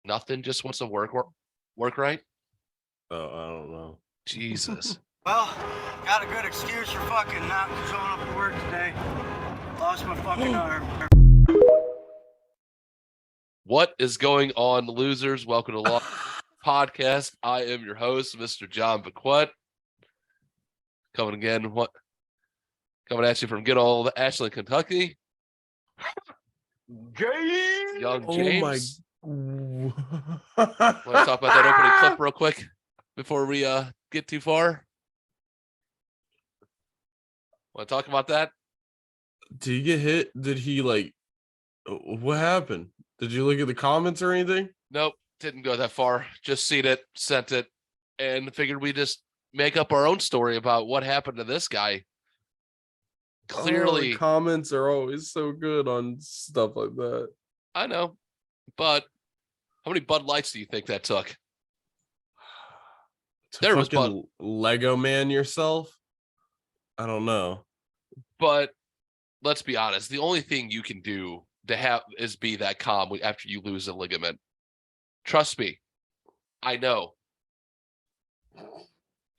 Nothing. Just wants to work right. Oh, I don't know. Jesus. Well, got a good excuse for fucking not showing up to work today. Lost my fucking arm. What is going on, losers? Welcome to Law Podcast. I am your host, Mr. John Bequette. Coming at you from good old Ashland, Kentucky. James! Young James. Oh my. Want to talk about that opening clip real quick before we get too far? Want to talk about that? Did he get hit? Did he what happened? Did you look at the comments or anything? Nope, didn't go that far. Just seen it, sent it, and figured we just make up our own story about what happened to this guy. Clearly, the comments are always so good on stuff like that. I know, but how many Bud Lights do you think that took? There was Bud. Lego man yourself? I don't know. But let's be honest, the only thing you can do to have is be that calm after you lose a ligament. Trust me, I know.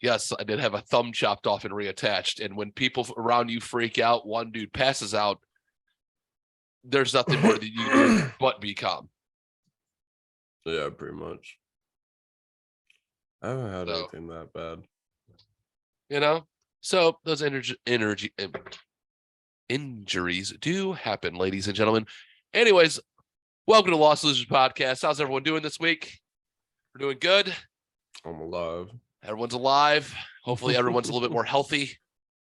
Yes, I did have a thumb chopped off and reattached. And when people around you freak out, one dude passes out, there's nothing more that you can do but be calm. Yeah, pretty much. I haven't had anything that bad. You know? So those injuries do happen, ladies and gentlemen. Anyways, welcome to Lost Losers Podcast. How's everyone doing this week? We're doing good. I'm alive. Everyone's alive. Hopefully everyone's a little bit more healthy,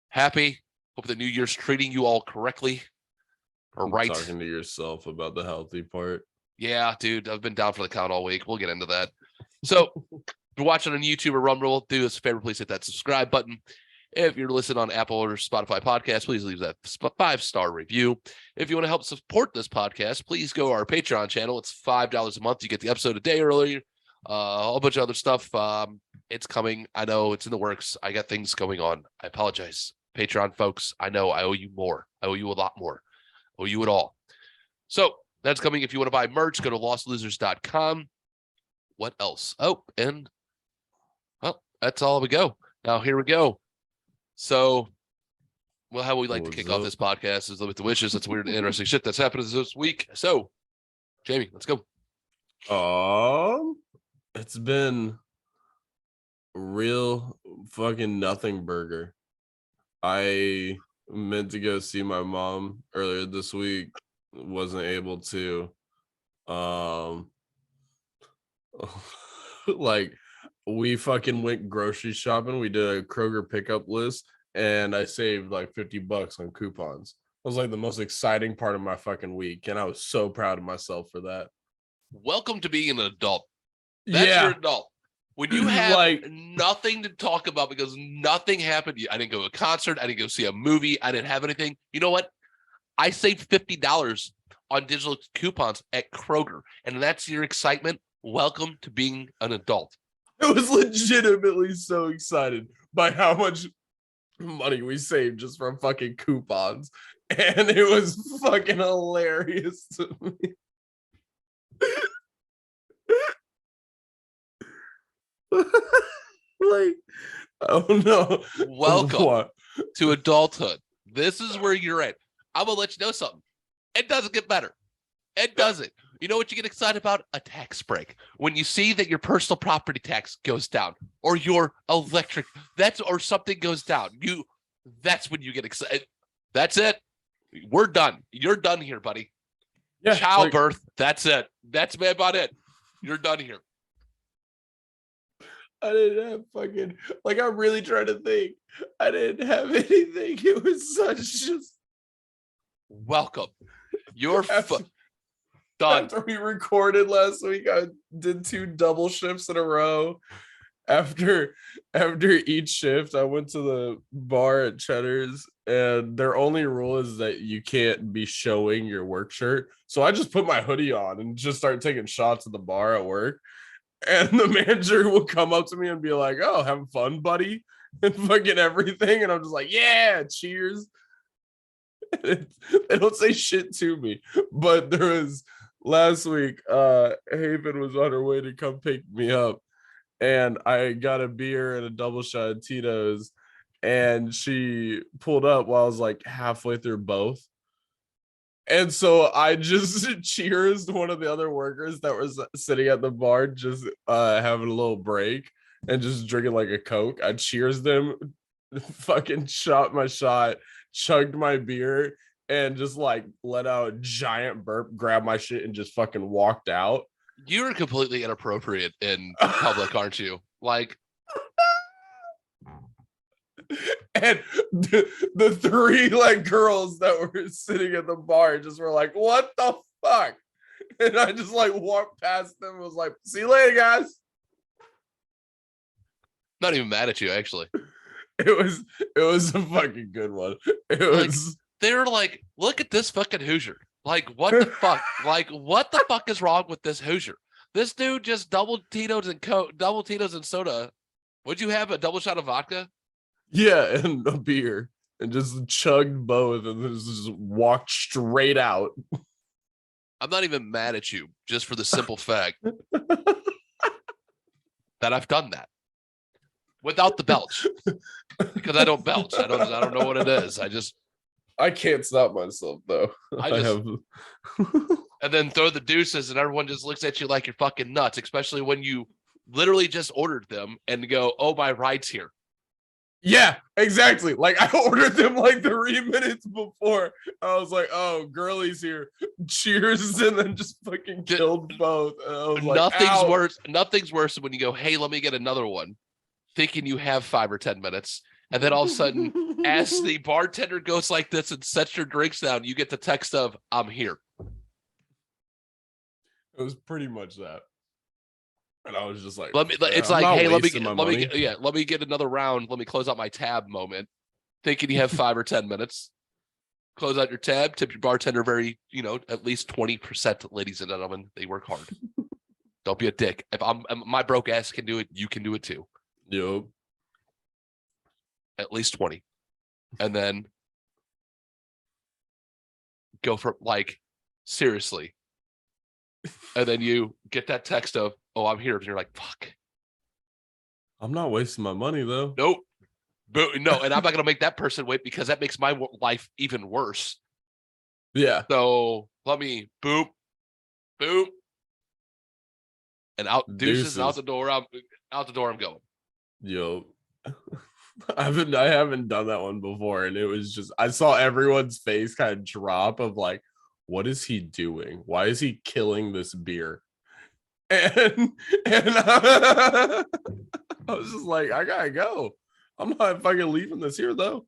happy. Hope the new year's treating you all correctly. Or right. Talking to yourself about the healthy part. Yeah, dude. I've been down for the count all week. We'll get into that. So if you're watching on YouTube or Rumble, do us a favor, please hit that subscribe button. If you're listening on Apple or Spotify podcast, please leave that 5-star review. If you want to help support this podcast, please go to our Patreon channel. It's $5 a month. You get the episode a day earlier. A whole bunch of other stuff. It's coming. I know it's in the works. I got things going on. I apologize. Patreon folks, I know I owe you more. I owe you a lot more. I owe you it all. So that's coming. If you want to buy merch, go to lostlosers.com. What else? Oh, and well, that's all we go. Now here we go. So, well, how we like to kick off this podcast is with the wishes. That's weird and interesting shit that's happened this week. So, Jamie, let's go. It's been real fucking nothing burger. I meant to go see my mom earlier this week. Wasn't able to. We fucking went grocery shopping. We did a Kroger pickup list, and I saved like $50 on coupons. It was like the most exciting part of my fucking week, and I was so proud of myself for that. Welcome to being an adult. That's your adult. When you have nothing to talk about because nothing happened, I didn't go to a concert, I didn't go see a movie, I didn't have anything. You know what? I saved $50 on digital coupons at Kroger, and that's your excitement. Welcome to being an adult. I was legitimately so excited by how much money we saved just from fucking coupons, and it was fucking hilarious to me. Oh no. Welcome to adulthood. This is where you're at. I'm gonna let you know something. It doesn't get better. It doesn't. You know what you get excited about? A tax break. When you see that your personal property tax goes down, or your electric, or something goes down, that's when you get excited. That's it. We're done. You're done here, buddy. Yeah, childbirth. That's it. That's about it. You're done here. I didn't have fucking, I'm really trying to think. I didn't have anything. It was such just. Welcome. You're done. After we recorded last week, I did 2 double shifts in a row. After each shift, I went to the bar at Cheddar's, and their only rule is that you can't be showing your work shirt. So I just put my hoodie on and just started taking shots at the bar at work. And the manager will come up to me and be like, "Oh, having fun, buddy," and fucking everything. And I'm just like, "Yeah, cheers." They don't say shit to me, but there was last week, Haven was on her way to come pick me up, and I got a beer and a double shot of Tito's, and she pulled up while I was like halfway through both. And so I just cheersed one of the other workers that was sitting at the bar, just having a little break and just drinking like a Coke. I cheers them, fucking shot my shot, chugged my beer, and just like let out a giant burp, grabbed my shit, and just fucking walked out. You're completely inappropriate in public, aren't you? Like, and the three like girls that were sitting at the bar just were like, "What the fuck?" And I just like walked past them and was like, "See you later, guys." not even mad at you, actually. It was a fucking good one. It was They're like, look at this fucking Hoosier. Like, what the fuck? Like, what the fuck is wrong with this Hoosier? This dude just double Tito's and soda. Would you have a double shot of vodka? yeah, and a beer, and just chugged both, and then just walked straight out. I'm not even mad at you, just for the simple fact that I've done that without the belch, because I don't belch. I don't know what it is. I can't stop myself though. And then throw the deuces, and everyone just looks at you like you're fucking nuts, especially when you literally just ordered them and go, "Oh, my ride's here." Yeah, exactly. Like I ordered them like 3 minutes before. I was like, "Oh, girlie's here. Cheers!" And then just fucking killed both. And I was Nothing's like, worse. Nothing's worse than when you go, "Hey, let me get another one," thinking you have 5 or 10 minutes, and then all of a sudden, as the bartender goes like this and sets your drinks down, you get the text of, "I'm here." It was pretty much that. And I was just like, It's I'm like, not "Hey, wasting my money." let me get another round. Let me close out my tab." Moment, thinking you have 5 or 10 minutes. Close out your tab. Tip your bartender at least 20%, ladies and gentlemen. They work hard. Don't be a dick. If my broke ass can do it, you can do it too. Yep. At least 20, and then go for like seriously. And then you get that text of, "Oh, I'm here," and you're like, "Fuck." I'm not wasting my money though. Nope. No, and I'm not gonna make that person wait, because that makes my life even worse. Yeah. So let me boop, and out deuces and out the door. I'm going. Yo. I haven't done that one before, and it was just I saw everyone's face kind of drop of like, what is he doing? Why is he killing this beer? And I was just like, I gotta go. I'm not fucking leaving this here though.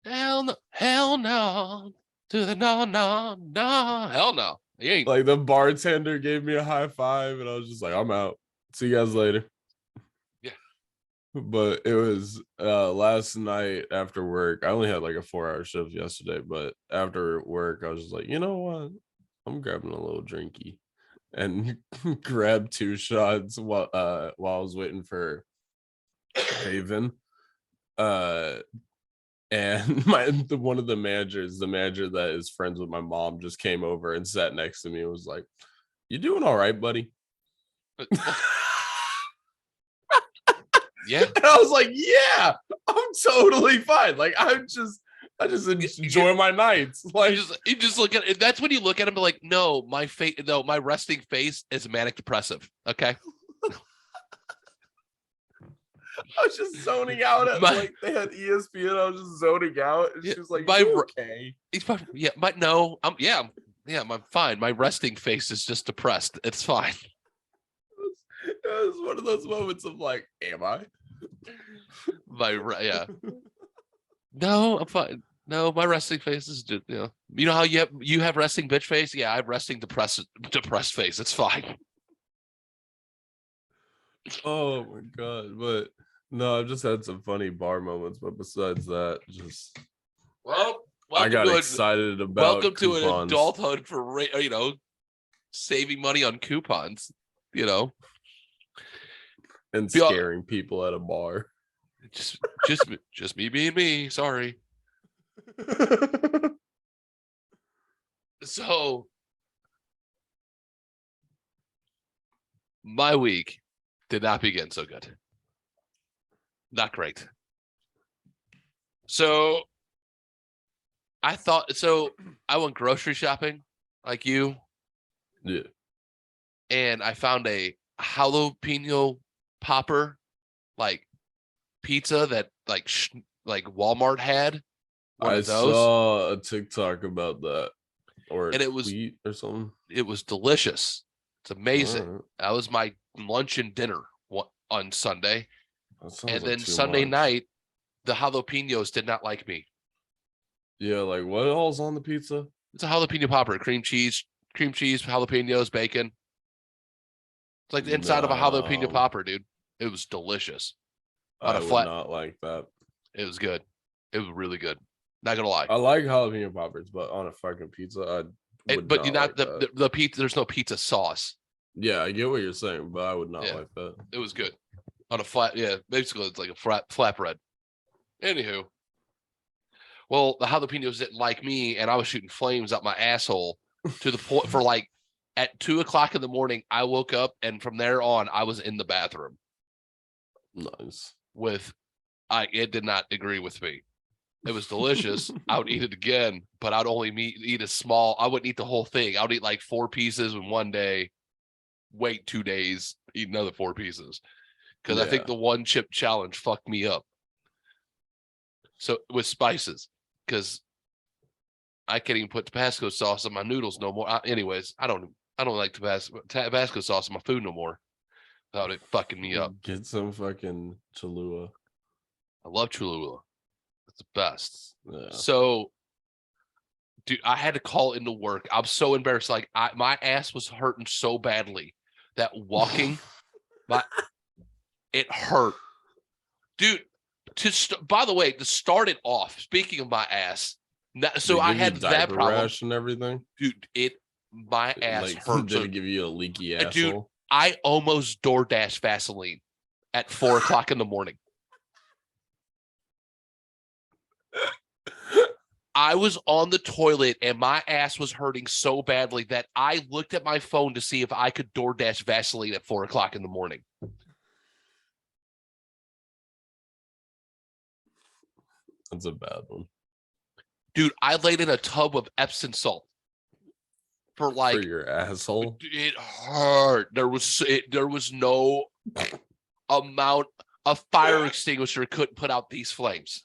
Hell no, to the no, hell no. You ain't. Like the bartender gave me a high five, and I was just like, I'm out. See you guys later. Yeah. But it was last night after work. I only had like a 4-hour shift yesterday, but after work, I was just like, you know what? I'm grabbing a little drinky, and grabbed 2 shots while I was waiting for Haven. And one of the managers, the manager that is friends with my mom, just came over and sat next to me and was like, "You doing all right, buddy?" Yeah. And I was like, "Yeah, I'm totally fine. Like I just enjoy my nights." Like you just look at it. That's when you look at him like, "No, my resting face is manic depressive." Okay. I was just zoning out at like they had ESPN. I was just zoning out, and she was like, "Okay." He's fine. Yeah, but no, I'm fine. My resting face is just depressed. It's fine. It was one of those moments of like, am I? Yeah. No, I'm fine. No, my resting face is just, you know how you have resting bitch face? Yeah, I have resting depressed face. It's fine. Oh my god. But no, I've just had some funny bar moments, but besides that, just I got excited about welcome coupons. to an adulthood for saving money on coupons, and scaring people at a bar. Just me being me. Sorry. So My week did not begin so good. Not great. So I went grocery shopping like you. Yeah. And I found a jalapeno popper like pizza that like Walmart had one I of those. saw a TikTok about that, or And a tweet or something. It was delicious. It's amazing. Right. That was my lunch and dinner on Sunday. And then Like Sunday much. night, the jalapenos did not like me. Yeah, like what all's on the pizza? It's a jalapeno popper, cream cheese, jalapenos, bacon. It's like the inside of a jalapeno popper, dude. It was delicious. I would not like that. It was good. It was really good. Not gonna lie. I like jalapeno poppers, but on a fucking pizza, I would but not you're not like the pizza. There's no pizza sauce. Yeah, I get what you're saying, but I would not like that. It was good on a flat. Yeah, basically it's like a flatbread. Anywho, well, the jalapenos didn't like me, and I was shooting flames up my asshole to the point for like at 2:00 in the morning. I woke up, and from there on, I was in the bathroom. Nice. It did not agree with me. It was delicious. I would eat it again, but I'd only eat a small. I wouldn't eat the whole thing. I would eat like 4 pieces in one day, wait 2 days, eat another 4 pieces. Because I think the one chip challenge fucked me up. So with spices, because I can't even put Tabasco sauce on my noodles no more. Anyways, I don't like Tabasco sauce on my food no more. Without it fucking me up. Get some fucking Cholula. I love Cholula. It's the best. Yeah. So, dude, I had to call into work. I'm so embarrassed. Like, my ass was hurting so badly that walking, it hurt, dude. By the way, to start it off, speaking of my ass, so I had that problem rash and everything, dude. My ass hurt. Did it give you a leaky asshole? Dude, I almost DoorDash Vaseline at 4:00 in the morning. I was on the toilet and my ass was hurting so badly that I looked at my phone to see if I could DoorDash Vaseline at 4:00 in the morning. That's a bad one. Dude, I laid in a tub of Epsom salt for your asshole. It hurt. There was no amount of fire extinguisher couldn't put out these flames.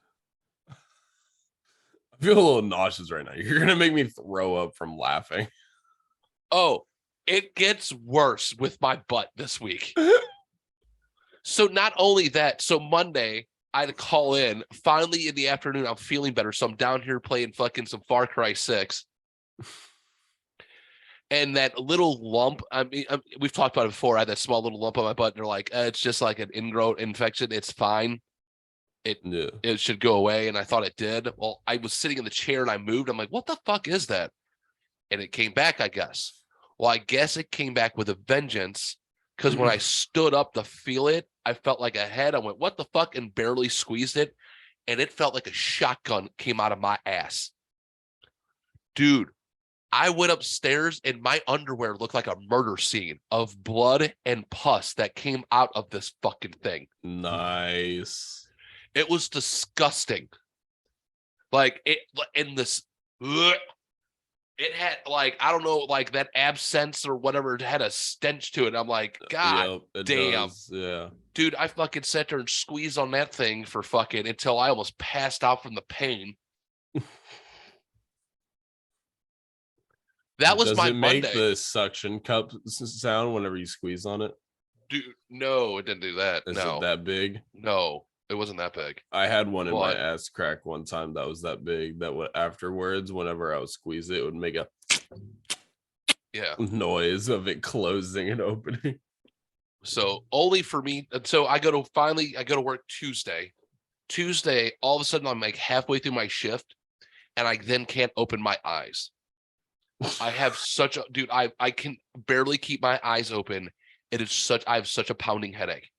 I feel a little nauseous right now. You're gonna make me throw up from laughing. Oh, it gets worse with my butt this week. So not only that, so Monday I had to call in. Finally in the afternoon, I'm feeling better. So I'm down here playing fucking some Far Cry 6. And that little lump, I mean, we've talked about it before. I had that small little lump on my butt. And they're like, it's just like an ingrown infection. It's fine. It should go away. And I thought it did. Well, I was sitting in the chair and I moved. I'm like, what the fuck is that? And it came back, I guess. Well, I guess it came back with a vengeance. Because when I stood up to feel it, I felt like a head. I went, what the fuck? And barely squeezed it. And it felt like a shotgun came out of my ass. Dude, I went upstairs and my underwear looked like a murder scene of blood and pus that came out of this fucking thing. Nice. It was disgusting. Like it in this. It had like, I don't know, like that abscess or whatever, it had a stench to it. I'm like, God damn. Yeah. Dude, I fucking sat there and squeezed on that thing for fucking until I almost passed out from the pain. That was my Monday. Does it make the suction cup sound whenever you squeeze on it? Dude, no, it didn't do that. Is it that big? No, it wasn't that big. I had one in my ass crack one time that was that big that afterwards, whenever I would squeeze it, it would make a noise of it closing and opening. So only for me. So I go to work Tuesday. Tuesday, all of a sudden I'm like halfway through my shift and I then can't open my eyes. I have such a dude, I can barely keep my eyes open. I have such a pounding headache.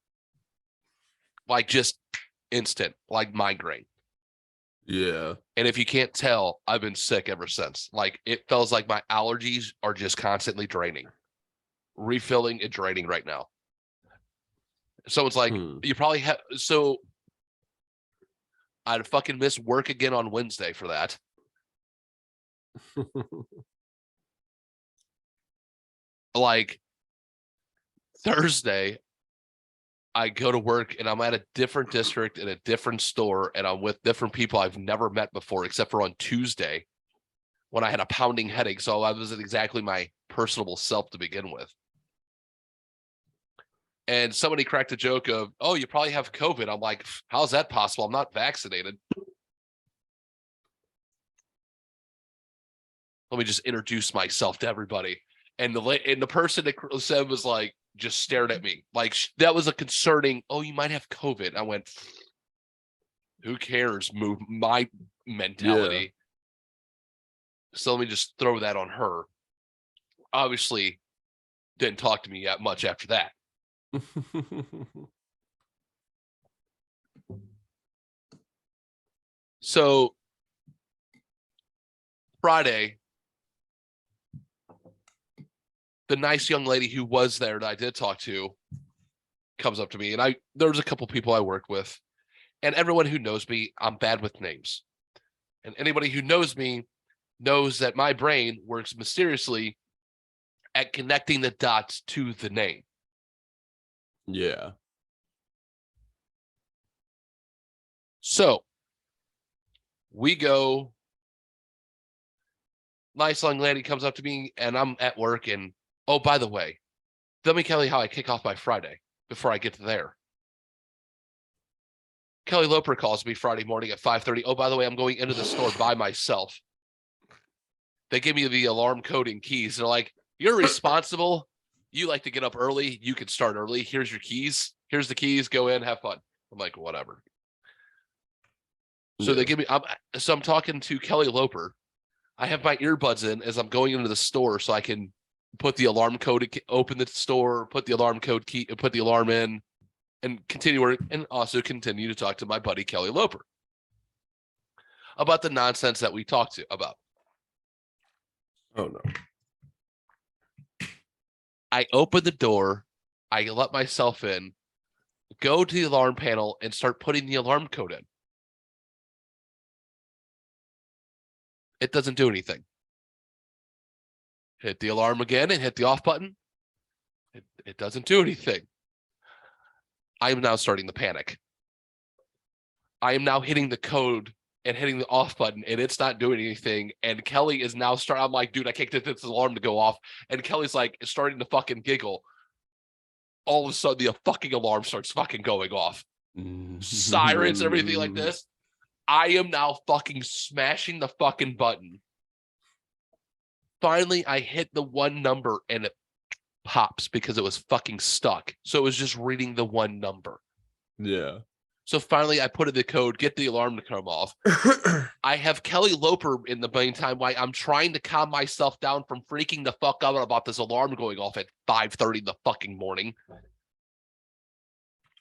Like just instant, like migraine. Yeah. And if you can't tell, I've been sick ever since. Like it feels like my allergies are just constantly draining. refilling and draining right now. Someone's like, you probably have, so I'd fucking miss work again on Wednesday for that. Like Thursday, I go to work and I'm at a different district in a different store and I'm with different people I've never met before, except for on Tuesday when I had a pounding headache. So I wasn't exactly my personable self to begin with. And somebody cracked a joke of, oh, you probably have COVID. I'm like, how's that possible? I'm not vaccinated. Let me just introduce myself to everybody. And the person that said was like, just stared at me. Like that was a concerning, oh, you might have COVID. I went, who cares? Move my mentality. Yeah. So let me just throw that on her. Obviously, didn't talk to me yet much after that. So Friday, the nice young lady who was there that I did talk to comes up to me, and there was a couple people I worked with, and everyone who knows me, I'm bad with names. And anybody who knows me knows that my brain works mysteriously at connecting the dots to the name. Yeah. So we go, nice young lady comes up to me and I'm at work and, oh, by the way, let me tell you how I kick off my Friday before I get to there. Kelly Loper calls me Friday morning at 5:30. Oh, by the way, I'm going into the store by myself. They give me the alarm code and keys. They're like, you're responsible. You like to get up early. You can start early. Here's your keys. Here's the keys. Go in, have fun. I'm like, whatever. So they give me, I'm talking to Kelly Loper. I have my earbuds in as I'm going into the store so I can put the alarm code, open the store, put the alarm code key, put the alarm in, and continue and also continue to talk to my buddy Kelly Loper about the nonsense that we talked about. Oh no. I open the door, I let myself in, go to the alarm panel and start putting the alarm code in. It doesn't do anything. Hit the alarm again and hit the off button. It doesn't do anything. I am now starting to panic. I am now hitting the code and hitting the off button, and it's not doing anything. And Kelly is now starting. I'm like, dude, I can't get this alarm to go off. And Kelly's like, starting to fucking giggle. All of a sudden, the fucking alarm starts fucking going off. Sirens, everything like this. I am now fucking smashing the fucking button. Finally, I hit the one number and it pops because it was fucking stuck. So it was just reading the one number. Yeah. So finally, I put in the code, get the alarm to come off. I have Kelly Loper in the meantime while I'm trying to calm myself down from freaking the fuck out about this alarm going off at 5:30 in the fucking morning.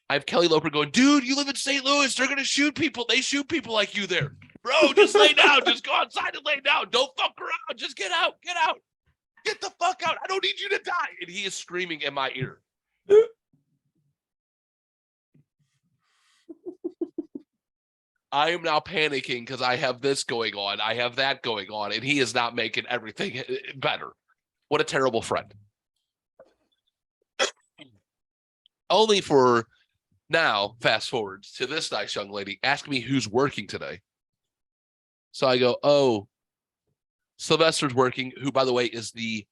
I have Kelly Loper going, dude, you live in St. Louis. They're going to shoot people. They shoot people like you there. Bro, just lay down. Just go outside and lay down. Don't fuck around. Just get out. Get out. Get the fuck out. I don't need you to die. And he is screaming in my ear. I am now panicking because I have this going on. I have that going on. And he is not making everything better. What a terrible friend. Only for now, fast forward to this nice young lady asking me who's working today. So I go, oh, Sylvester's working, who, by the way, is the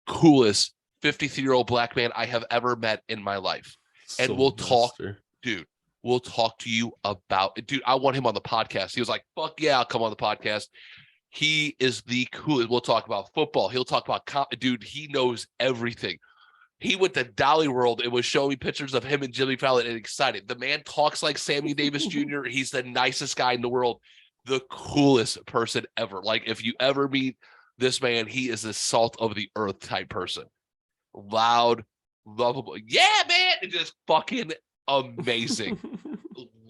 coolest 53-year-old black man I have ever met in my life. And Sylvester. We'll talk, dude. We'll talk to you about it. Dude, I want him on the podcast. He was like, fuck yeah, I'll come on the podcast. He is the coolest. We'll talk about football. He'll talk about dude, he knows everything. He went to Dolly World and was showing me pictures of him and Jimmy Fallon and excited. The man talks like Sammy Davis Jr. He's the nicest guy in the world. The coolest person ever. Like, if you ever meet this man, he is the salt of the earth type person. Loud, lovable. Yeah, man. And just fucking amazing.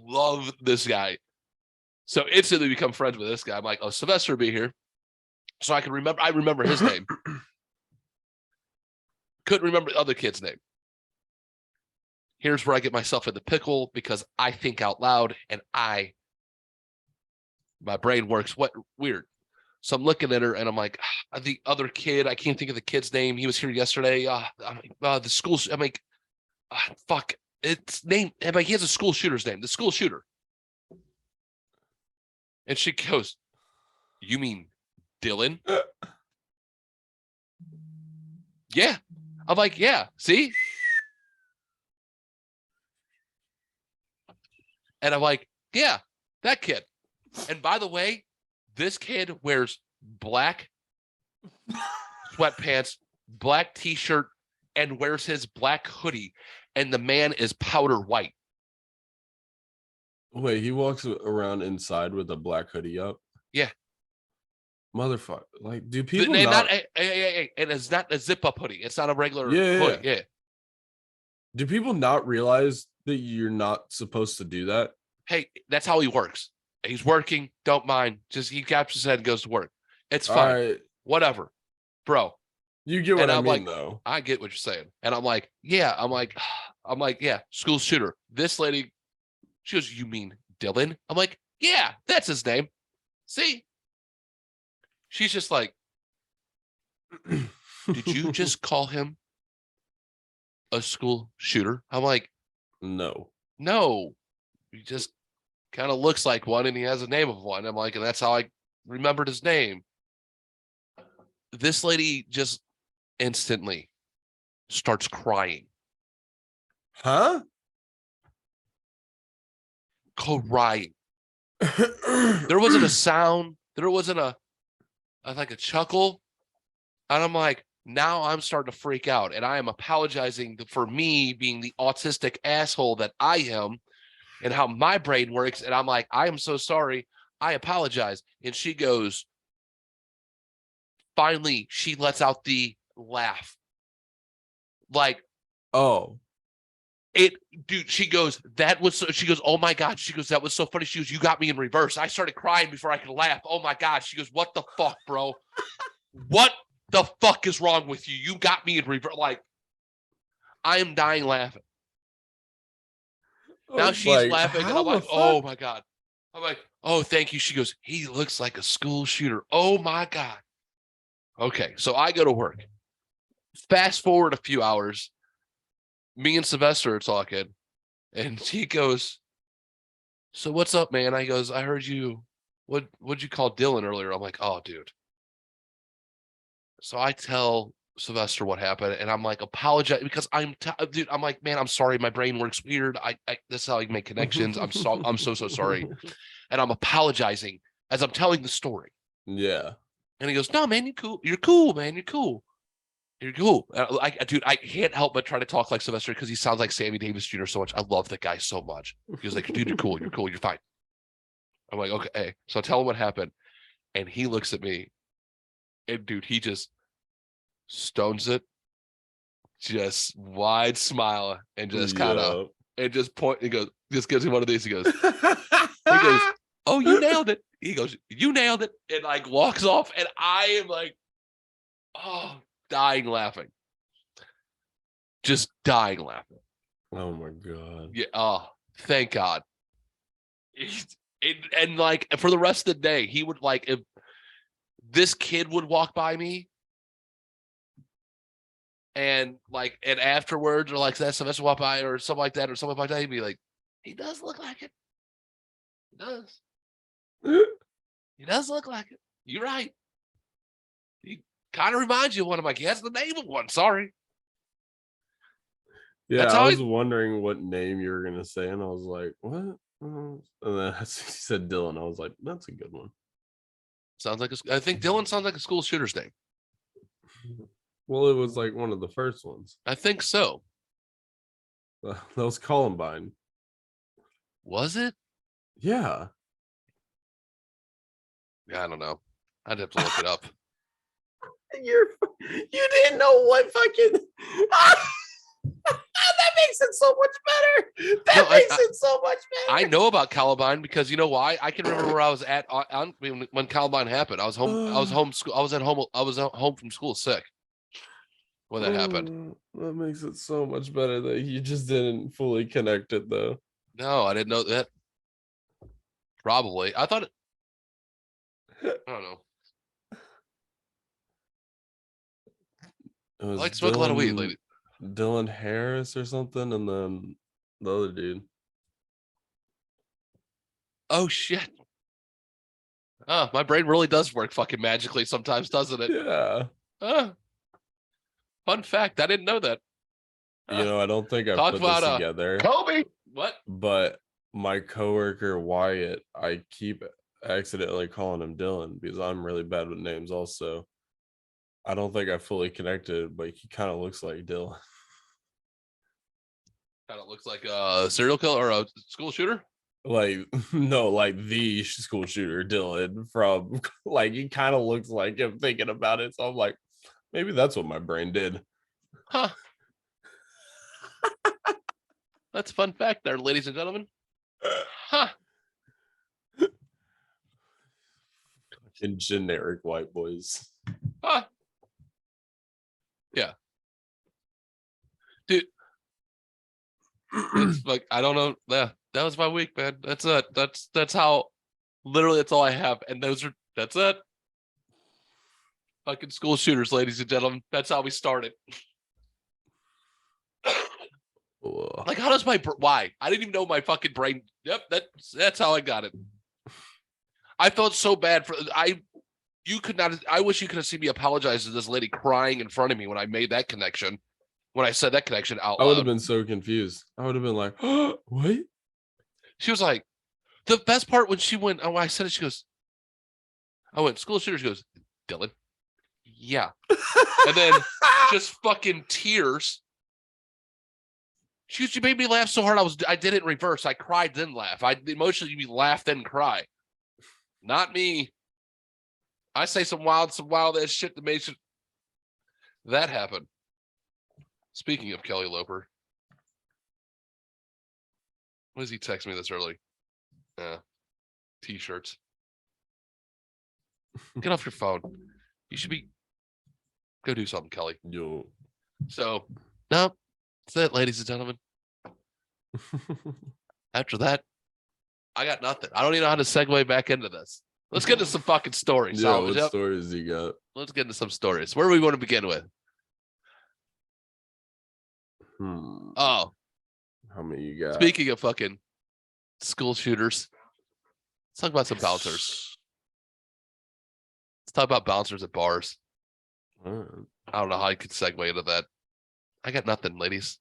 Love this guy. So instantly become friends with this guy. I'm like, oh, Sylvester will be here. So I remember his name. Couldn't remember the other kid's name. Here's where I get myself in the pickle because I think out loud and my brain works weird. So I'm looking at her and I'm like, the other kid, I can't think of the kid's name. He was here yesterday. The school, I'm like, fuck, it's name. I'm like, he has a school shooter's name, the school shooter. And she goes, you mean Dylan? Yeah. I'm like, yeah, see? And I'm like, yeah, that kid. And by the way, this kid wears black sweatpants, black t-shirt, and wears his black hoodie. And the man is powder white. Wait, he walks around inside with a black hoodie up? Yeah. Motherfucker. Like, do people and it's not a zip-up hoodie. It's not a regular hoodie. Yeah. Do people not realize that you're not supposed to do that? Hey, that's how he works. He's working. Don't mind. Just he gaps his head and goes to work. It's fine. Right. Whatever, bro. You get what I I'm mean, like, though. I get what you're saying. And I'm like, yeah. I'm like, yeah. School shooter. This lady, she goes, you mean Dylan? I'm like, yeah, that's his name. See? She's just like, did you just call him a school shooter? I'm like, No. He just kind of looks like one and he has a name of one. I'm like, and that's how I remembered his name. This lady just instantly starts crying. Huh? Crying. There wasn't a sound. There wasn't a chuckle. And I'm like, now I'm starting to freak out. And I am apologizing for me being the autistic asshole that I am and how my brain works. And I'm like, I am so sorry. I apologize. And she goes, finally, she lets out the laugh. Like, oh. She goes, she goes, oh my God. She goes, that was so funny. She goes, you got me in reverse. I started crying before I could laugh. Oh my God. She goes, what the fuck, bro? What the fuck is wrong with you? You got me in reverse. Like, I am dying laughing. Now she's like, laughing, and I'm like, oh my God. I'm like, oh, thank you. She goes, he looks like a school shooter. Oh my God. Okay, so I go to work. Fast forward a few hours. Me and Sylvester are talking, and he goes, so what's up, man? I goes, I heard you, what'd you call Dylan earlier? I'm like, oh, dude. So I tell Sylvester what happened, and I'm like, apologize because dude, I'm like, man, I'm sorry, my brain works weird. This is how I make connections. I'm so sorry. And I'm apologizing as I'm telling the story. Yeah. And he goes, no, man, you're cool, man. You're cool. Dude, I can't help but try to talk like Sylvester because he sounds like Sammy Davis Jr. so much. I love that guy so much. He was like, dude, you're cool, you're fine. I'm like, okay. So I tell him what happened, and he looks at me, and dude, he just stones it, just wide smile, and just kind of, and just point. He goes, just gives me one of these. He goes, oh, you nailed it. He goes, you nailed it, and like walks off, and I am like, oh, dying laughing, just dying laughing. Oh my God. Yeah. Oh, thank God. And like for the rest of the day, he would like if this kid would walk by me. And afterwards, or like that Sylvester walk by or something like that, he'd be like, he does look like it. He does. He does look like it. You're right. He kind of reminds you of one. I'm like, he has the name of one. Sorry. Yeah, I was wondering what name you were gonna say, and I was like, what? And then he said Dylan. I was like, that's a good one. Sounds like I think Dylan sounds like a school shooter's name. Well, it was like one of the first ones. I think so. That was Columbine. Was it? Yeah. Yeah, I don't know. I'd have to look it up. You didn't know what fucking. That makes it so much better. That makes it so much better. I know about Columbine because you know why? I can remember where I was at when Columbine happened. I was home. I was home from school sick. when that happened. That makes it so much better that you just didn't fully connect it though. No, I didn't know that. Probably. I thought I don't know. It was I like to smoke a lot of weed, lady. Dylan Harris or something, and then the other dude. Oh shit. Oh, my brain really does work fucking magically sometimes, doesn't it? Yeah. Fun fact. I didn't know that. You know, I don't think I Talk put this about together. Kobe. What? But my coworker Wyatt, I keep accidentally calling him Dylan because I'm really bad with names also. I don't think I fully connected, but he kind of looks like Dylan. Kind of looks like a serial killer or a school shooter. Like, no, like the school shooter Dylan from, like, he kind of looks like him thinking about it. So I'm like, maybe that's what my brain did. Huh. That's a fun fact there, ladies and gentlemen. Huh. In generic white boys. Huh. Yeah. Dude. It's like, I don't know. Yeah, that was my week, man. That's it. That's how literally that's all I have. And that's it. Fucking school shooters, ladies and gentlemen. That's how we started. Like, how does why? I didn't even know my fucking brain. Yep, that's how I got it. I felt so bad you could not. I wish you could have seen me apologize to this lady crying in front of me when I made that connection. When I said that connection out loud. I would have been so confused. I would have been like, oh, what? She was like, the best part when she went, oh, I said it, she goes, I went, school shooter. She goes, Dylan. Yeah. And then just fucking tears. She made me laugh so hard. I did it in reverse. I cried, then laugh. I emotionally laugh, then cry. Not me. I say some wild ass shit that makes that happen. Speaking of Kelly Loper, what does he text me this early? T-shirts. Get off your phone. You should go do something, Kelly. Yo. So, no, that's it, ladies and gentlemen. After that, I got nothing. I don't even know how to segue back into this. Let's get into some fucking stories. Yeah, what stories you got? Let's get into some stories. Where do we want to begin with? Oh, how many you got? Speaking of fucking school shooters, let's talk about some bouncers. Let's talk about bouncers at bars. I don't know how I could segue into that. I got nothing, ladies.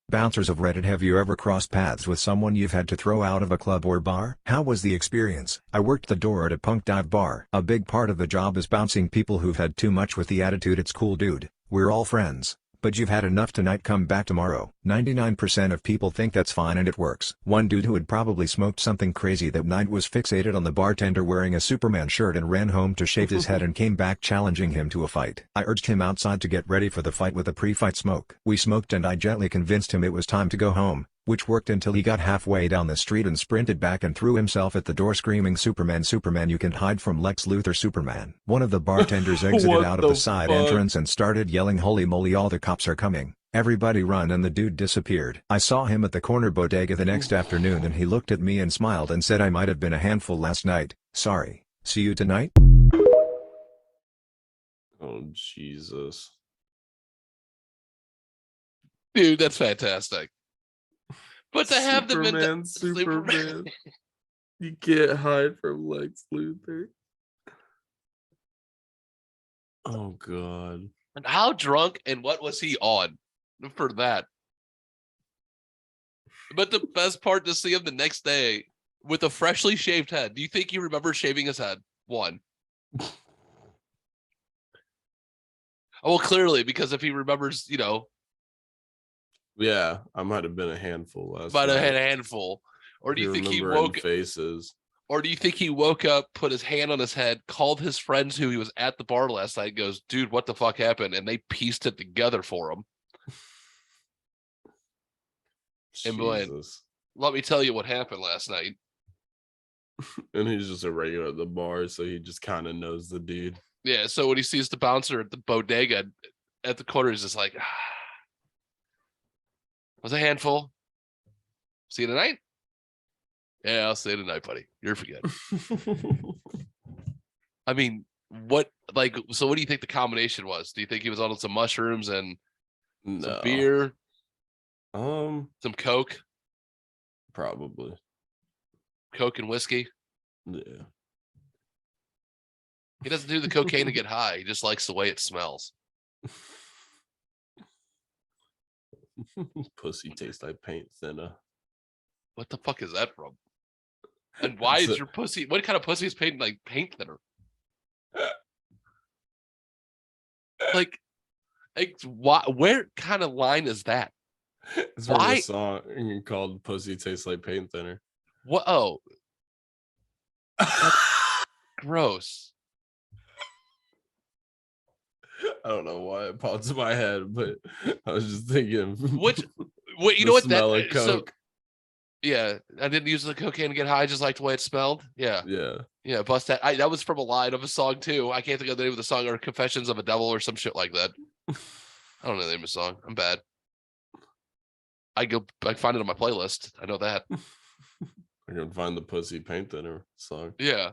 Bouncers of Reddit, have you ever crossed paths with someone you've had to throw out of a club or bar? How was the experience? I worked the door at a punk dive bar. A big part of the job is bouncing people who've had too much with the attitude "it's cool dude, we're all friends, but you've had enough tonight, come back tomorrow." 99% of people think that's fine and it works. One dude who had probably smoked something crazy that night was fixated on the bartender wearing a Superman shirt and ran home to shave his head and came back challenging him to a fight. I urged him outside to get ready for the fight with a pre-fight smoke. We smoked and I gently convinced him it was time to go home, which worked until he got halfway down the street and sprinted back and threw himself at the door screaming, "Superman, Superman, you can't hide from Lex Luthor, Superman." One of the bartenders exited out of the side entrance and started yelling, "Holy moly, all the cops are coming. Everybody run," and the dude disappeared. I saw him at the corner bodega the next afternoon and he looked at me and smiled and said, "I might have been a handful last night, sorry, see you tonight." Oh, Jesus. Dude, that's fantastic. But to have them in Superman. You can't hide from Lex Luthor. Oh, God. And how drunk and what was he on for that? But the best part, to see him the next day with a freshly shaved head. Do you think he remembers shaving his head? One. Well, clearly, because if he remembers, Yeah, I might have been a handful last might have night. had a handful. Or do you think he woke faces? Or do you think he woke up, put his hand on his head, called his friends who he was at the bar last night, goes, "Dude, what the fuck happened?" And they pieced it together for him. And went, "Let me tell you what happened last night." And he's just a regular at the bar, so he just kind of knows the dude. Yeah, so when he sees the bouncer at the bodega at the corner, he's just like, was a handful. See you tonight? Yeah, I'll see you tonight, buddy. You're forget. I mean, what so what do you think the combination was? Do you think he was on some mushrooms and some beer? Some Coke? Probably. Coke and whiskey? Yeah. He doesn't do the cocaine to get high. He just likes the way it smells. Pussy tastes like paint thinner. What the fuck is that from? And why is your pussy? What kind of pussy is paint like paint thinner? like why? Where kind of line is that? It's from a song called "Pussy Tastes Like Paint Thinner." What? Oh, gross. I don't know why it popped in my head, but I was just thinking. What? You know what? Smell of Coke. Yeah, I didn't use the cocaine to get high. I just liked the way it smelled. Yeah. Yeah. Bust that. That was from a line of a song too. I can't think of the name of the song, or "Confessions of a Devil" or some shit like that. I don't know the name of the song. I'm bad. I find it on my playlist. I know that. I can find the "Pussy Paint Thinner" song. Yeah.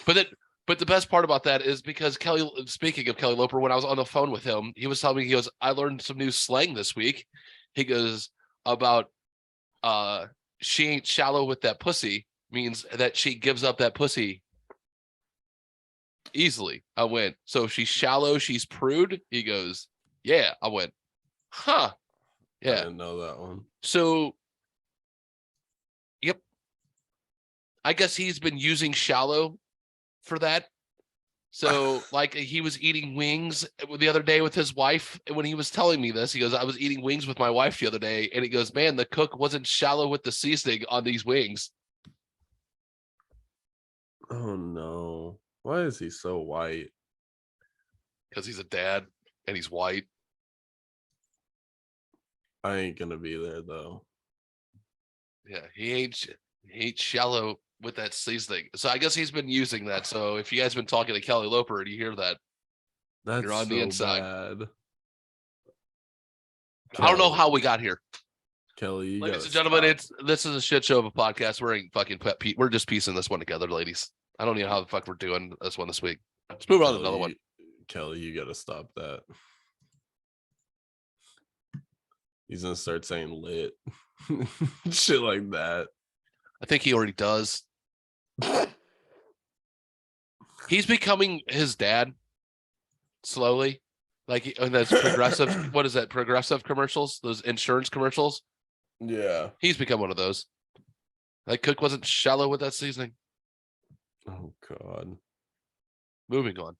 But the best part about that is because speaking of Kelly Loper, when I was on the phone with him, he was telling me, he goes, I learned some new slang this week. He goes about she ain't shallow with that pussy means that she gives up that pussy easily. I went, so if she's shallow, she's prude. He goes, yeah. I went, huh. Yeah. I didn't know that one. So yep. I guess he's been using shallow for that. So like he was eating wings the other day with his wife, and when he was telling me this, he goes, I was eating wings with my wife the other day, and he goes, man, the cook wasn't shallow with the seasoning on these wings. Oh no, why is he so white? Because he's a dad and he's white. I ain't gonna be there though. Yeah, he ain't shallow with that seasoning. So I guess he's been using that. So if you guys been talking to Kelly Loper and you hear that, you're on the inside. Bad. I don't know how we got here. Kelly, ladies and gentlemen, this is a shit show of a podcast. We're just piecing this one together, ladies. I don't know how the fuck we're doing this one this week. Let's move on to another one. Kelly, you gotta stop that. He's gonna start saying lit. Shit like that. I think he already does. He's becoming his dad slowly. Like, and that's progressive. What is that? Progressive commercials? Those insurance commercials? Yeah. He's become one of those. Like, Cook wasn't shallow with that seasoning. Oh, God. Moving on.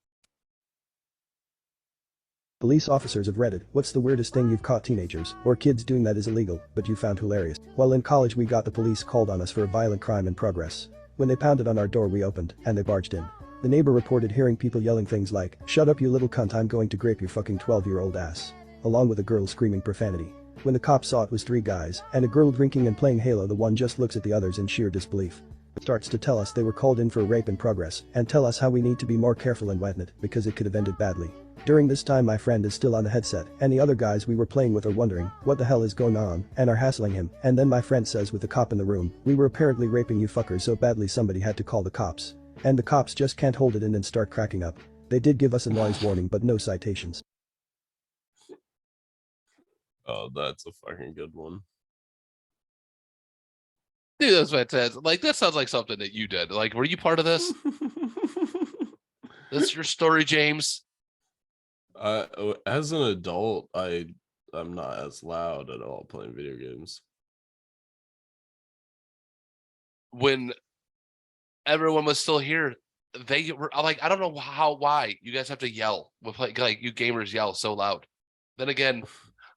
Police officers have Reddit, what's the weirdest thing you've caught teenagers or kids doing that is illegal, but you found hilarious? While in college we got the police called on us for a violent crime in progress. When they pounded on our door we opened, and they barged in. The neighbor reported hearing people yelling things like, shut up you little cunt, I'm going to grape your fucking 12-year-old ass. Along with a girl screaming profanity. When the cops saw it was 3 guys, and a girl drinking and playing Halo, the one just looks at the others in sheer disbelief. Starts to tell us they were called in for a rape in progress, and tell us how we need to be more careful and lighten it, because it could have ended badly. During this time my friend is still on the headset, and the other guys we were playing with are wondering what the hell is going on, and are hassling him, and then my friend says with the cop in the room, we were apparently raping you fuckers so badly somebody had to call the cops. And the cops just can't hold it in and start cracking up. They did give us a noise warning but no citations. Oh, that's a fucking good one. Dude, that's fantastic. Like, that sounds like something that you did. Like, were you part of this? That's your story, James? As an adult, I'm not as loud at all playing video games. When everyone was still here, they were like, I don't know why you guys have to yell with like you gamers yell so loud. Then again,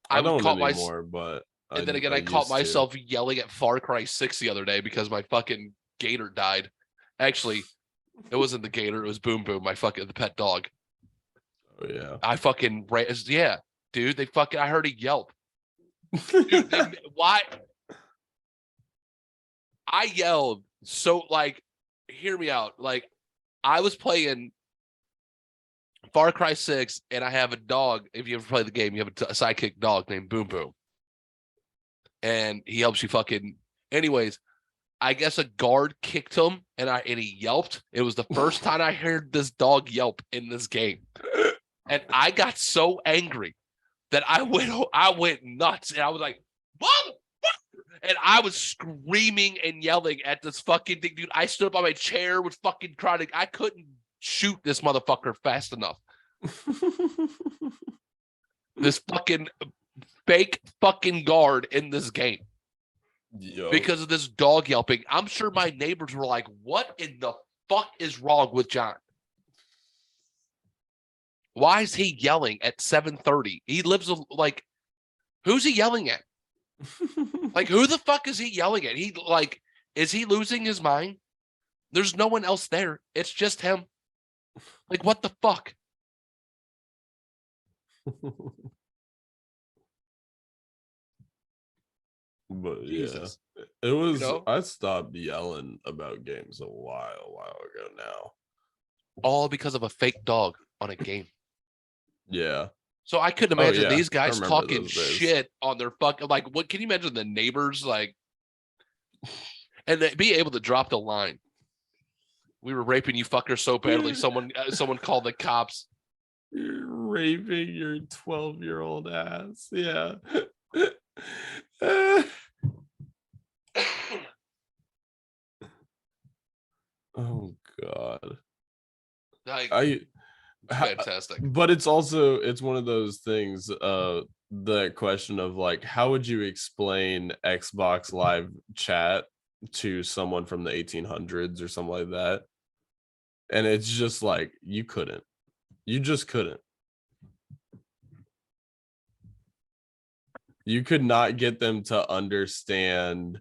I don't anymore, but and then again, I caught myself yelling at Far Cry 6 the other day because my fucking gator died. Actually, it wasn't the gator, it was Boom Boom, the pet dog. Oh yeah. I fucking yeah, dude. I heard a yelp. Dude, why? I yelled So, like, hear me out. Like, I was playing Far Cry 6, and I have a dog. If you ever play the game, you have a sidekick dog named Boom Boom. And he helps you fucking... Anyways, I guess a guard kicked him, and he yelped. It was the first time I heard this dog yelp in this game. And I got so angry that I went nuts. And I was like, motherfucker! And I was screaming and yelling at this fucking thing. Dude, I stood up on my chair with fucking crying. I couldn't shoot this motherfucker fast enough. This fucking fake fucking guard in this game. Yo. Because of this dog yelping. I'm sure my neighbors were like, what in the fuck is wrong with John? Why is he yelling at 7:30? He lives like, who's he yelling at? Like, who the fuck is he yelling at? Is he losing his mind? There's no one else there. It's just him. Like, what the fuck? But Jesus. yeah, it was. You know? I stopped yelling about games a while ago now. All because of a fake dog on a game. Yeah. So I couldn't imagine yeah. these guys remember talking those days. shit on their fucking, like, what can you imagine the neighbors, like, and they be able to drop the line. We were raping you fuckers so badly. Someone called the cops. You're raping your 12-year-old ass. Yeah. Oh God. Like, It's fantastic. But it's one of those things, the question of like, how would you explain Xbox Live chat to someone from the 1800s or something like that? And it's just like, you just couldn't. You could not get them to understand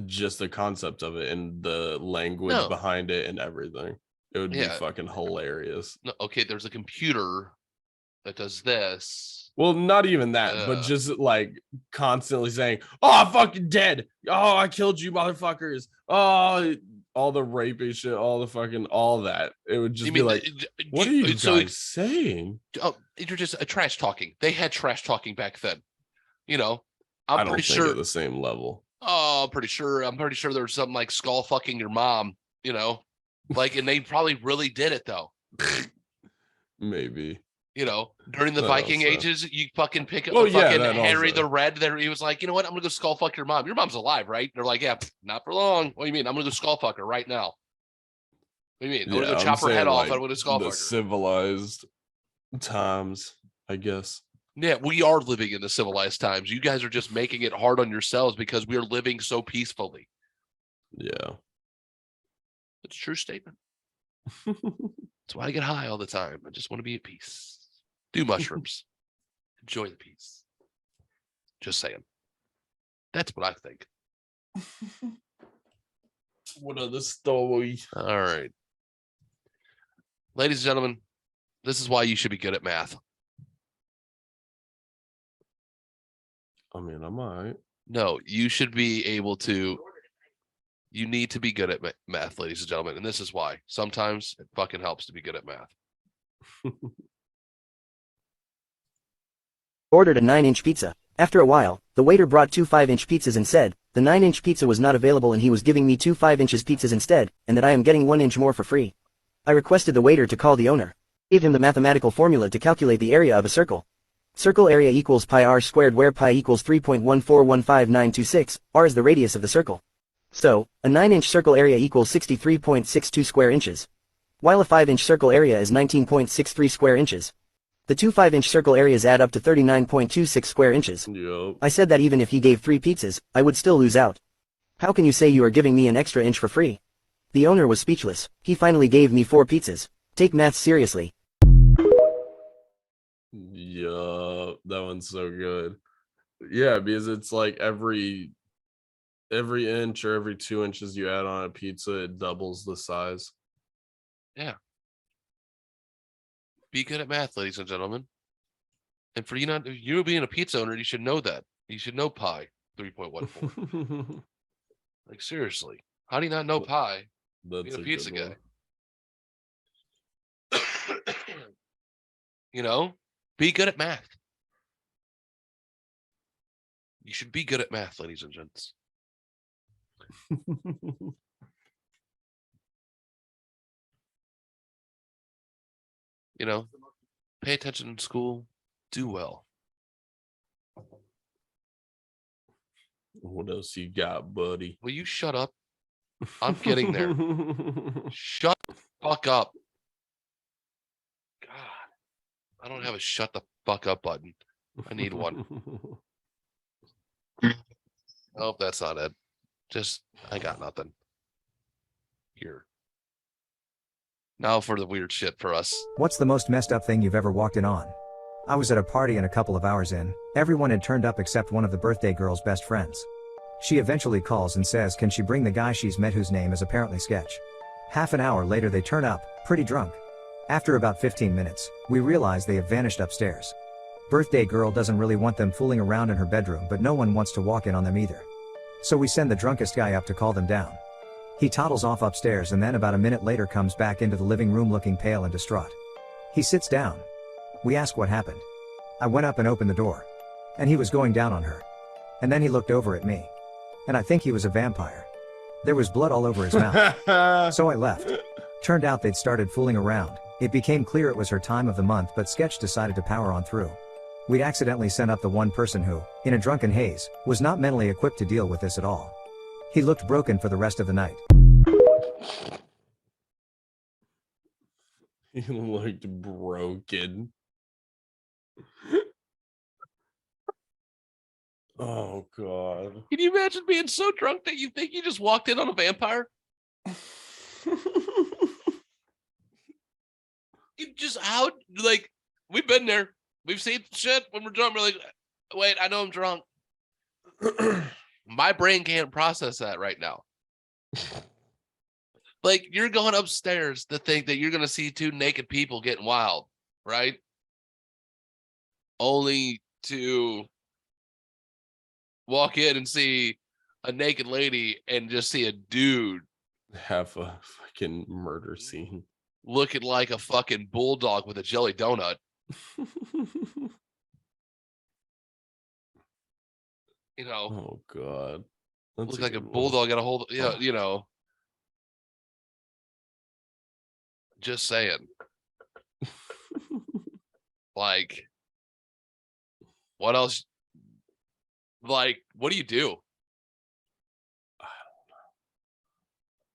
just the concept of it and the language behind it and everything. It would be fucking hilarious. No, okay, there's a computer that does this. Well, not even that, but just like constantly saying, "Oh, I'm fucking dead. Oh, I killed you, motherfuckers. Oh, all the raping shit, all that." It would just be like, "What are you guys saying?" Oh, you're just trash talking. They had trash talking back then. You know, I don't think at the same level. Oh, I'm pretty sure there's something like skull fucking your mom. You know, like, and they probably really did it though. Maybe. You know, during the Viking ages, you fucking pick up Harry the Red. There, he was like, you know what? I'm gonna go skull fuck your mom. Your mom's alive, right? They're like, yeah, not for long. What do you mean? I'm gonna go skull fuck her right now. What do you mean? I'm gonna go chop her head off. I'm gonna skull fuck her. Civilized times, I guess. Yeah, we are living in the civilized times. You guys are just making it hard on yourselves because we are living so peacefully. Yeah, it's a true statement. That's why I get high all the time. I just want to be at peace. Do mushrooms. Enjoy the peace. Just saying. That's what I think. What other story? All right. Ladies and gentlemen, this is why you should be good at math. I mean, I'm all right. No, you should be able to. You need to be good at math, ladies and gentlemen. And this is why. Sometimes it fucking helps to be good at math. Ordered a 9-inch pizza. After a while, the waiter brought 2 5-inch pizzas and said, the 9-inch pizza was not available and he was giving me 2 5-inches pizzas instead, and that I am getting 1 inch more for free. I requested the waiter to call the owner. Gave him the mathematical formula to calculate the area of a circle. Circle area equals pi r squared, where pi equals 3.1415926, r is the radius of the circle. So, a 9-inch circle area equals 63.62 square inches. While a 5-inch circle area is 19.63 square inches. The 2 5-inch circle areas add up to 39.26 square inches. Yep. I said that even if he gave 3 pizzas, I would still lose out. How can you say you are giving me an extra inch for free? The owner was speechless. He finally gave me 4 pizzas. Take maths seriously. Yeah, that one's so good. Yeah, because it's like every inch or every 2 inches you add on a pizza, it doubles the size. Yeah. Be good at math, ladies and gentlemen. And for you being a pizza owner, you should know that. You should know pi 3.14. Like, seriously, how do you not know pie? That's Being a a pizza good guy. You know, be good at math. You should be good at math, ladies and gents. one. You know, pay attention in school, do well. What else you got, buddy? Will you shut up? I'm getting there. Shut the fuck up. God, I don't have a shut the fuck up button. I need one. Oh, that's not it. Just, I got nothing. Here. Now for the weird shit for us. What's the most messed up thing you've ever walked in on? I was at a party and a couple of hours in, everyone had turned up except one of the birthday girl's best friends. She eventually calls and says can she bring the guy she's met whose name is apparently Sketch. Half an hour later they turn up, pretty drunk. After about 15 minutes, we realize they have vanished upstairs. Birthday girl doesn't really want them fooling around in her bedroom, but no one wants to walk in on them either. So we send the drunkest guy up to call them down. He toddles off upstairs and then about a minute later comes back into the living room looking pale and distraught. He sits down. We ask what happened. I went up and opened the door. And he was going down on her. And then he looked over at me. And I think he was a vampire. There was blood all over his mouth. So I left. Turned out they'd started fooling around. It became clear it was her time of the month, but Sketch decided to power on through. We'd accidentally sent up the one person who, in a drunken haze, was not mentally equipped to deal with this at all. He looked broken for the rest of the night. He looked broken. Oh god. Can you imagine being so drunk that you think you just walked in on a vampire? You just out, like, we've been there. We've seen shit when we're drunk. We're like, wait, I know I'm drunk. My brain can't process that right now. Like, you're going upstairs to think that you're going to see two naked people getting wild, right? Only to walk in and see a naked lady and just see a dude Have a fucking murder scene. looking like a fucking bulldog with a jelly donut. You know, Oh god. That's look like a good one. bulldog got a hold. Yeah, you know. Just saying. Like, what else? Like, what do you do?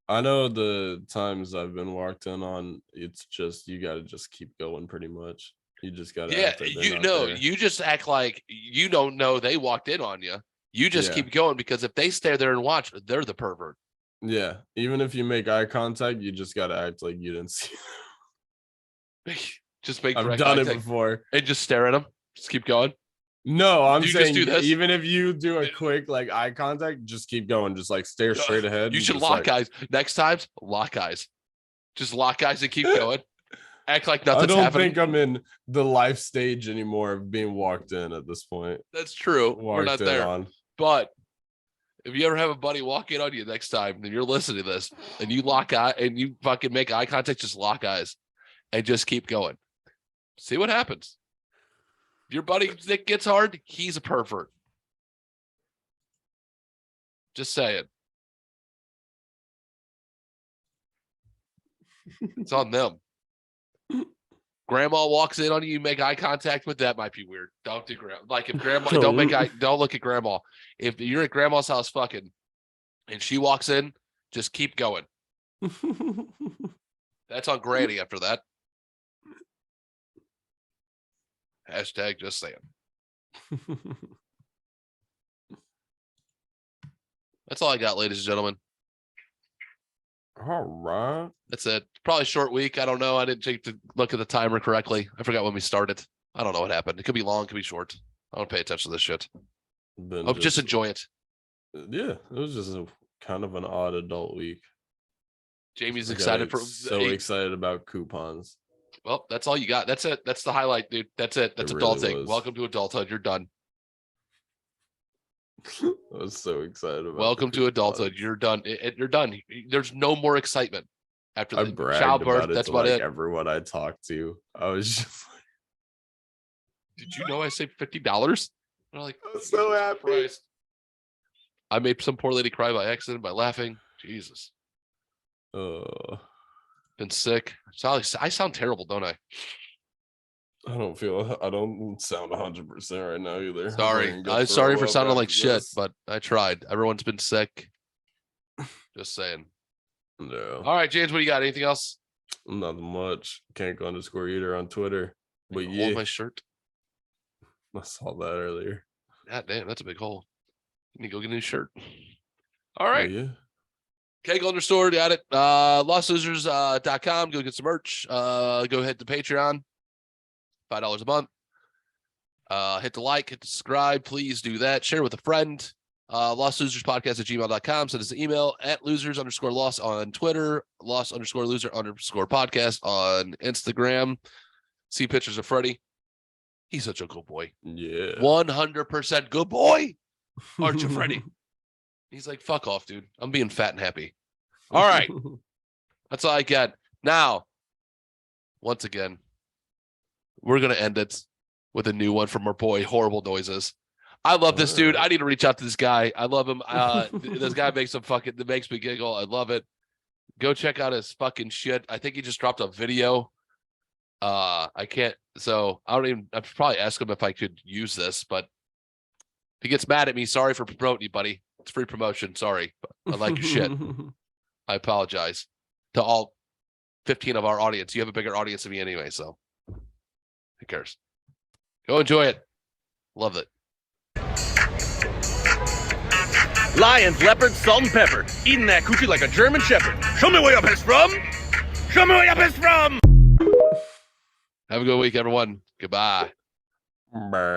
I know the times I've been walked in on, it's just you gotta just keep going pretty much. You just gotta Yeah, act like they're you not know, there. you just act like you don't know they walked in on you. You just Yeah. keep going because if they stay there and watch, they're the pervert. Yeah. Even if you make eye contact, you just gotta act like you didn't see. Just make I've direct done it contact before. and just stare at them. Just keep going. No, I'm You just saying do this? even if you do a quick like eye contact, just keep going. Just like stare straight ahead. You and should just, lock like, eyes. Next time, lock eyes. Just lock eyes and keep going. Act like I nothing's don't happening. think I'm in the life stage anymore of being walked in at this point. That's true. We're not Walked in there. on. But if you ever have a buddy walk in on you next time, and you're listening to this, and you lock eye and you fucking make eye contact, just lock eyes and just keep going. See what happens. If your buddy dick gets hard, he's a pervert. Just saying. It's on them. Grandma walks in on you, you make eye contact with, that might be weird. Don't do grandma. Like, if grandma, don't look at grandma. If you're at grandma's house fucking and she walks in, just keep going. That's on granny after that. Hashtag just saying. That's all I got, ladies and gentlemen. All right. That's it. Probably a short week. I don't know. I didn't take to look at the timer correctly. I forgot when we started. I don't know what happened. It could be long, it could be short. I don't pay attention to this shit. Then Oh, just enjoy it. Yeah, it was just a kind of an odd adult week. Jamie's I got excited for excited about coupons. Well, that's all you got. That's it. That's the highlight, dude. That's it. That's It adulting. really was. Welcome to adulthood. You're done. I was so excited about Welcome to adulthood. You're done. You're done. There's no more excitement after I the bragged childbirth. about it That's to about like it. everyone I talked to. I was just Did you know I saved $50? They're like, I was so Jesus happy. Christ. I made some poor lady cry by accident by laughing. Jesus. Been sick. I sound terrible, don't I? I don't sound 100% right now either. Sorry. I'm sorry for sounding like shit, but I tried. Everyone's been sick. Just saying. No, All right, James, what do you got? Anything else? nothing much. Can't_eater on Twitter. But Hole yeah, in my shirt. I saw that earlier. God damn, that's a big hole. You need to go get a new shirt. All But right. yeah. Keg Understore, got it. LostLosers.com. Go get some merch. Go ahead to Patreon. $5 a month. Hit the like, hit the subscribe. Please do that. Share with a friend. LostLosersPodcast@gmail.com. Send us an email at losers_lost on Twitter. Lost_loser_podcast on Instagram. See pictures of Freddie. He's such a good boy. Yeah. 100% good boy. Aren't you, Freddie? He's like, fuck off, dude. I'm being fat and happy. All right. That's all I get. Now, once again, we're going to end it with a new one from our boy, Horrible Noises. I love this dude. I need to reach out to this guy. I love him. This guy makes that makes me giggle. I love it. Go check out his fucking shit. I think he just dropped a video. I can't, so I'd probably ask him if I could use this, but if he gets mad at me, sorry for promoting you, buddy. It's free promotion. Sorry. But I like your shit. I apologize to all 15 of our audience. You have a bigger audience than me anyway, so who cares? Go enjoy it. Love it. Lions, leopards, salt and pepper. Eating that coochie like a German shepherd. Show me where your piss from. Show me where your piss from. Have a good week, everyone. Goodbye.